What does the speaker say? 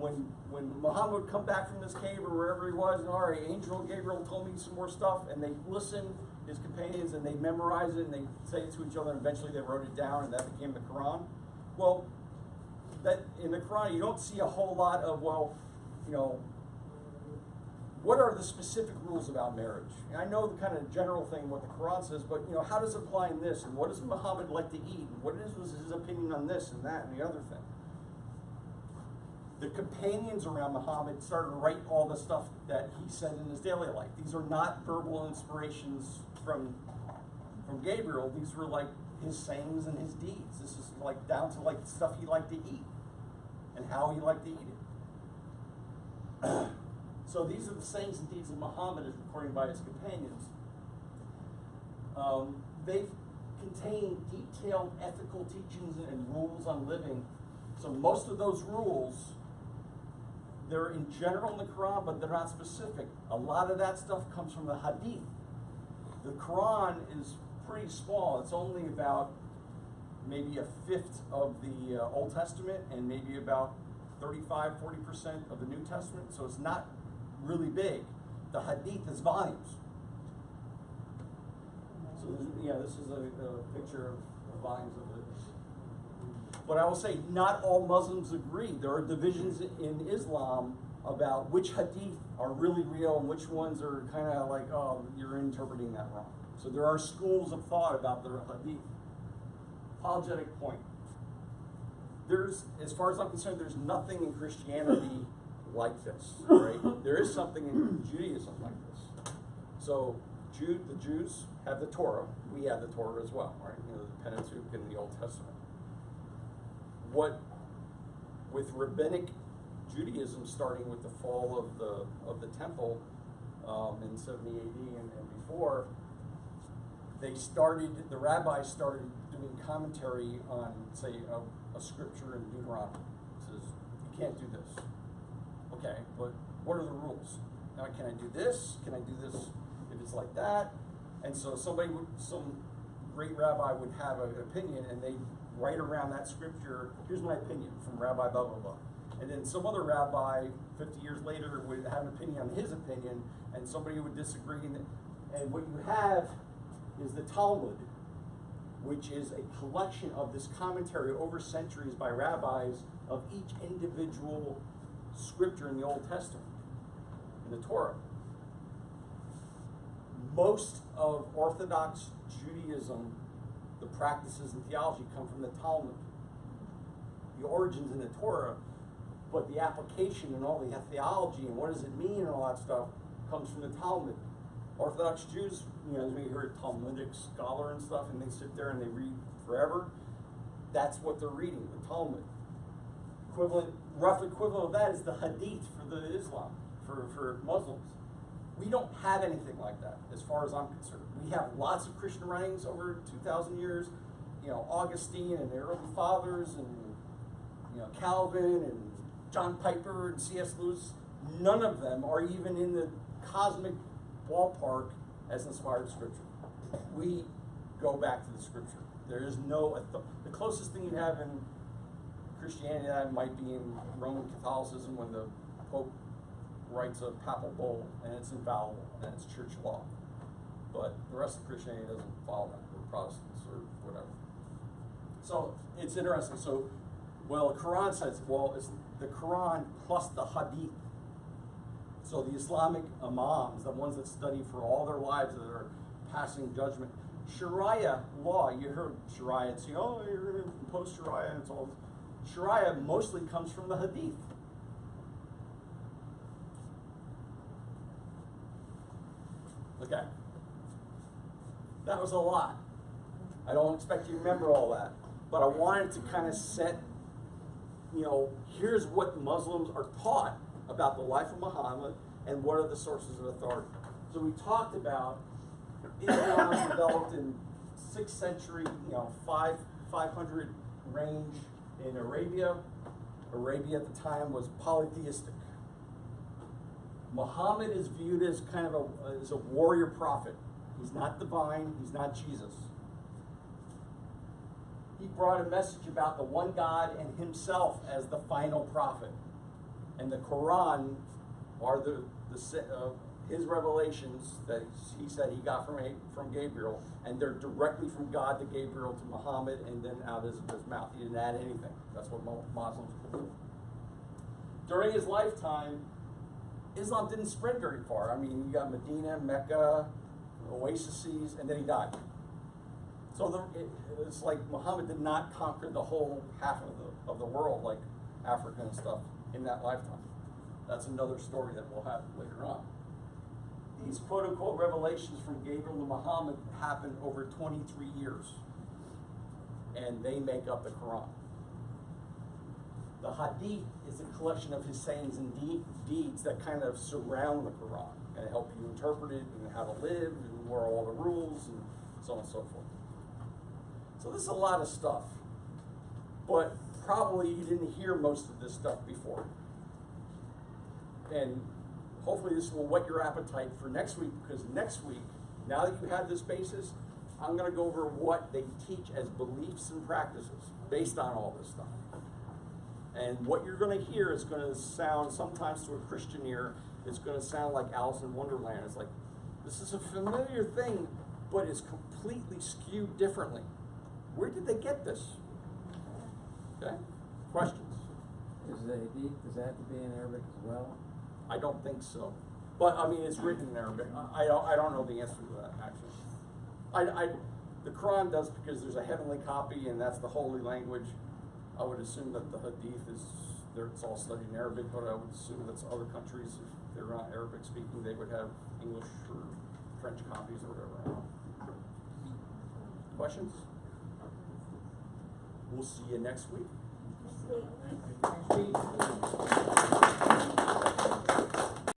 when Muhammad would come back from this cave or wherever he was, and all right, Angel Gabriel told me some more stuff, and they listened, his companions, and they memorized it, and they say it to each other, and eventually they wrote it down, and that became the Quran. Well, that in the Quran, you don't see a whole lot of, well, you know, what are the specific rules about marriage? And I know the kind of general thing, what the Quran says, but, you know, how does it apply in this? And what does Muhammad like to eat? And what was his opinion on this and that and the other thing? The companions around Muhammad started to write all the stuff that he said in his daily life. These are not verbal inspirations from Gabriel. These were like his sayings and his deeds. This is like down to like stuff he liked to eat and how he liked to eat it. So these are the sayings and deeds of Muhammad as recorded by his companions. They contain detailed ethical teachings and rules on living. So most of those rules, they're in general in the Quran, but they're not specific. A lot of that stuff comes from the Hadith. The Quran is pretty small. It's only about maybe a fifth of the Old Testament and maybe about 35–40% of the New Testament. So it's not really big. The Hadith is volumes. So this is a picture of volumes of it. But I will say, not all Muslims agree. There are divisions in Islam about which hadith are really real and which ones are kind of like, oh, you're interpreting that wrong. So there are schools of thought about the hadith. Apologetic point. As far as I'm concerned, there's nothing in Christianity like this, right? There is something in Judaism like this. So the Jews have the Torah. We have the Torah as well, right? You know, the Pentateuch in the Old Testament. With rabbinic Judaism starting with the fall of the temple in 70 AD and before, the rabbis started doing commentary on, say, a scripture in Deuteronomy. It says, you can't do this. Okay, but what are the rules? Now, can I do this? Can I do this if it's like that? And so some great rabbi would have an opinion, and they'd write around that scripture, here's my opinion from Rabbi blah, blah, blah. And then some other rabbi 50 years later would have an opinion on his opinion, and somebody would disagree. And what you have is the Talmud, which is a collection of this commentary over centuries by rabbis of each individual scripture in the Old Testament, in the Torah. Most of Orthodox Judaism, the practices and theology come from the Talmud. The origins in the Torah, but the application and all the theology and what does it mean and all that stuff comes from the Talmud. Orthodox Jews, you know, we hear a Talmudic scholar and stuff, and they sit there and they read forever. That's what they're reading, the Talmud. Rough equivalent of that is the Hadith for the Islam, for Muslims. We don't have anything like that, as far as I'm concerned. We have lots of Christian writings over 2,000 years. You know, Augustine and the early fathers, and you know, Calvin and John Piper and C.S. Lewis. None of them are even in the cosmic ballpark as inspired scripture. We go back to the scripture. There is no the closest thing you have in Christianity that might be in Roman Catholicism when the Pope writes a papal bull and it's infallible and it's church law. But the rest of Christianity doesn't follow that, or Protestants or whatever. So it's interesting. So, well, the Quran says, well, it's the Quran plus the Hadith. So the Islamic imams, the ones that study for all their lives, that are passing judgment. Sharia law, you heard Sharia and say, oh, you're going to impose Sharia, and it's all. Sharia mostly comes from the Hadith. Okay. That was a lot. I don't expect you to remember all that. But I wanted to kind of set, you know, here's what Muslims are taught about the life of Muhammad and what are the sources of authority. So we talked about Islam was developed in 6th century, you know, 500 range in Arabia. Arabia at the time was polytheistic. Muhammad is viewed as kind of as a warrior prophet. He's not divine, he's not Jesus. He brought a message about the one God and himself as the final prophet. And the Quran are his revelations that he said he got from Gabriel, and they're directly from God to Gabriel to Muhammad, and then out of his mouth. He didn't add anything. That's what Muslims do. During his lifetime, Islam didn't spread very far. I mean, you got Medina, Mecca, oases, and then he died. So it's like Muhammad did not conquer the whole half of the world, like Africa and stuff, in that lifetime. That's another story that we'll have later on. These quote-unquote revelations from Gabriel to Muhammad happened over 23 years, and they make up the Quran. The Hadith is a collection of his sayings and deeds that kind of surround the Quran and help you interpret it and how to live and where are all the rules and so on and so forth. So this is a lot of stuff, but probably you didn't hear most of this stuff before. And hopefully this will whet your appetite for next week, because next week, now that you have this basis, I'm going to go over what they teach as beliefs and practices based on all this stuff. And what you're going to hear is going to sound, sometimes to a Christian ear, it's going to sound like Alice in Wonderland. It's like, this is a familiar thing, but it's completely skewed differently. Where did they get this? Okay? Questions? Does that have to be in Arabic as well? I don't think so. But, I mean, it's written in Arabic. I don't know the answer to that, actually. The Quran does, because there's a heavenly copy, and that's the holy language. I would assume that the Hadith it's all studied in Arabic, but I would assume that other countries, if they're not Arabic speaking, they would have English or French copies or whatever. Questions? We'll see you next week.